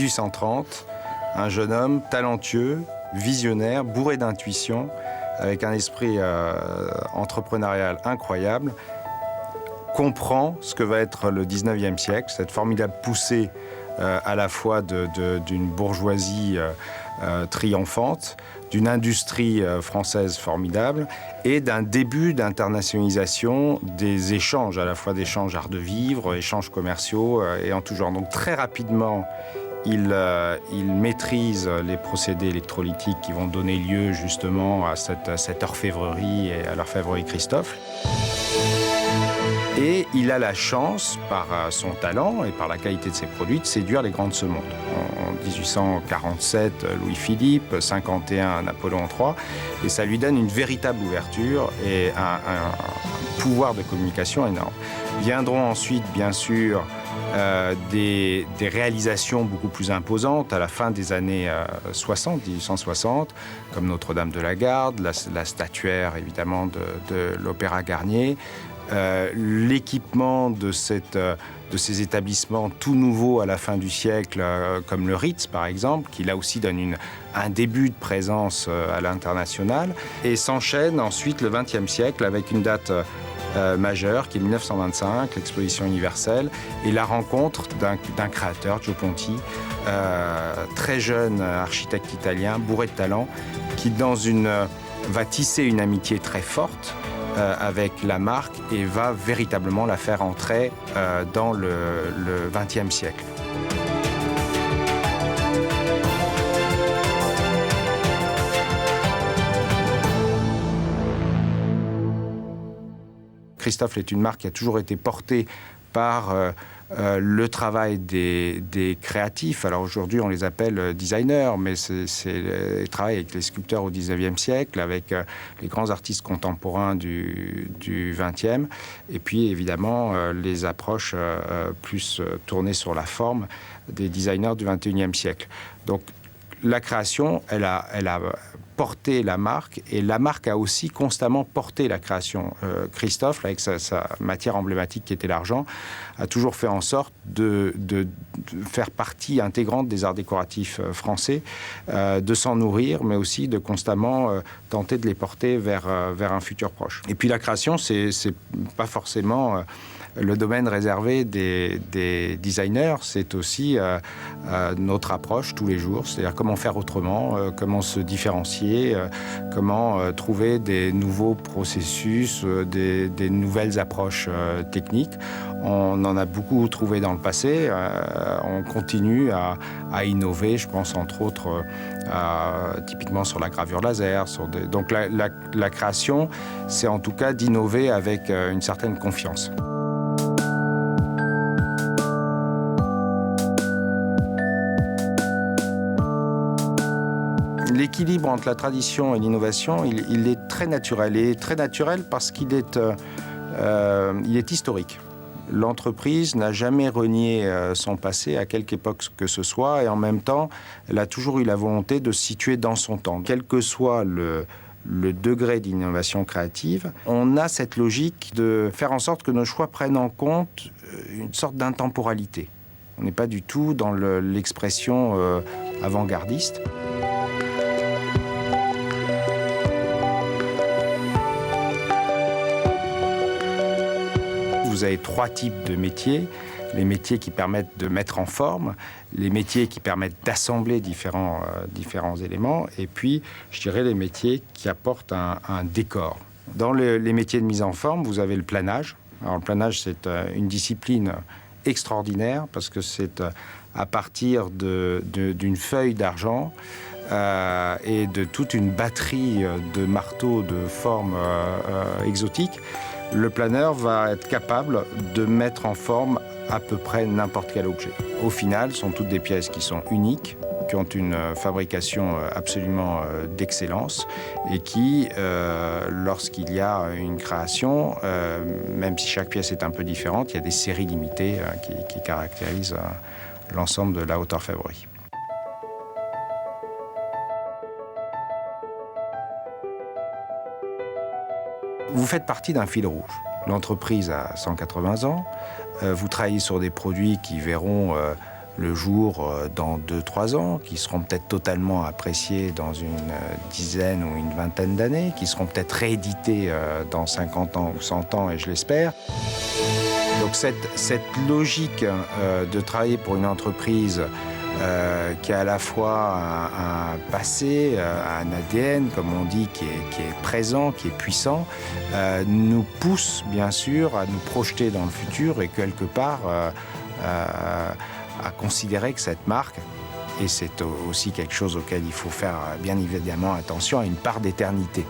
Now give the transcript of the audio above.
1830, un jeune homme talentueux, visionnaire, bourré d'intuition, avec un esprit entrepreneurial incroyable, comprend ce que va être le 19e siècle, cette formidable poussée à la fois d'une bourgeoisie triomphante, d'une industrie française formidable et d'un début d'internationalisation des échanges, à la fois d'échanges art de vivre, échanges commerciaux et en tout genre. Donc très rapidement, il maîtrise les procédés électrolytiques qui vont donner lieu justement à cette orfèvrerie et à l'orfèvrerie Christophe. Et il a la chance, par son talent et par la qualité de ses produits, de séduire les grands de ce monde. En 1847, Louis-Philippe, 51, Napoléon III, et ça lui donne une véritable ouverture et un pouvoir de communication énorme. Viendront ensuite, bien sûr, des réalisations beaucoup plus imposantes à la fin des années 60, 1860, comme Notre-Dame de la Garde, la statuaire évidemment de l'Opéra Garnier, l'équipement de ces établissements tout nouveaux à la fin du siècle, comme le Ritz par exemple, qui là aussi donne un début de présence à l'international, et s'enchaîne ensuite le XXe siècle avec une date majeure qui est 1925, l'exposition universelle, et la rencontre d'un créateur, Gio Ponti, très jeune architecte italien, bourré de talent, qui va tisser une amitié très forte avec la marque et va véritablement la faire entrer dans le XXe siècle. Christophe est une marque qui a toujours été portée par le travail des créatifs. Alors aujourd'hui, on les appelle designers, mais ils travaillent avec les sculpteurs au XIXe siècle, avec les grands artistes contemporains du XXe, et puis évidemment les approches plus tournées sur la forme des designers du XXIe siècle. Donc la création, elle a porté la marque, et la marque a aussi constamment porté la création. Christophe, avec sa matière emblématique qui était l'argent, a toujours fait en sorte de faire partie intégrante des arts décoratifs français, de s'en nourrir, mais aussi de constamment tenter de les porter vers un futur proche. Et puis la création, c'est pas forcément le domaine réservé des designers, c'est aussi notre approche tous les jours, c'est-à-dire comment faire autrement, comment se différencier, comment trouver des nouveaux processus, des nouvelles approches techniques. On en a beaucoup trouvé dans le passé, on continue à innover, je pense entre autres typiquement sur la gravure laser. Donc la création, c'est en tout cas d'innover avec une certaine confiance. L'équilibre entre la tradition et l'innovation, il est très naturel. Et très naturel parce qu'il est historique. L'entreprise n'a jamais renié son passé à quelque époque que ce soit, et en même temps, elle a toujours eu la volonté de se situer dans son temps. Quel que soit le degré d'innovation créative, on a cette logique de faire en sorte que nos choix prennent en compte une sorte d'intemporalité. On n'est pas du tout dans l'expression avant-gardiste. Vous avez trois types de métiers. Les métiers qui permettent de mettre en forme, les métiers qui permettent d'assembler différents éléments, et puis, je dirais, les métiers qui apportent un décor. Dans les métiers de mise en forme, vous avez le planage. Alors, le planage, c'est une discipline extraordinaire, parce que c'est à partir d'une feuille d'argent et de toute une batterie de marteaux de formes exotiques. Le planeur va être capable de mettre en forme à peu près n'importe quel objet. Au final, ce sont toutes des pièces qui sont uniques, qui ont une fabrication absolument d'excellence et qui, lorsqu'il y a une création, même si chaque pièce est un peu différente, il y a des séries limitées qui caractérisent l'ensemble de la haute orfèvrerie. Vous faites partie d'un fil rouge. L'entreprise a 180 ans. Vous travaillez sur des produits qui verront le jour dans 2-3 ans, qui seront peut-être totalement appréciés dans une dizaine ou une vingtaine d'années, qui seront peut-être réédités dans 50 ans ou 100 ans, et je l'espère. Donc cette logique de travailler pour une entreprise qui a à la fois un passé, un ADN, comme on dit, qui est présent, qui est puissant, nous pousse bien sûr à nous projeter dans le futur et quelque part à considérer que cette marque, et c'est aussi quelque chose auquel il faut faire bien évidemment attention, a une part d'éternité.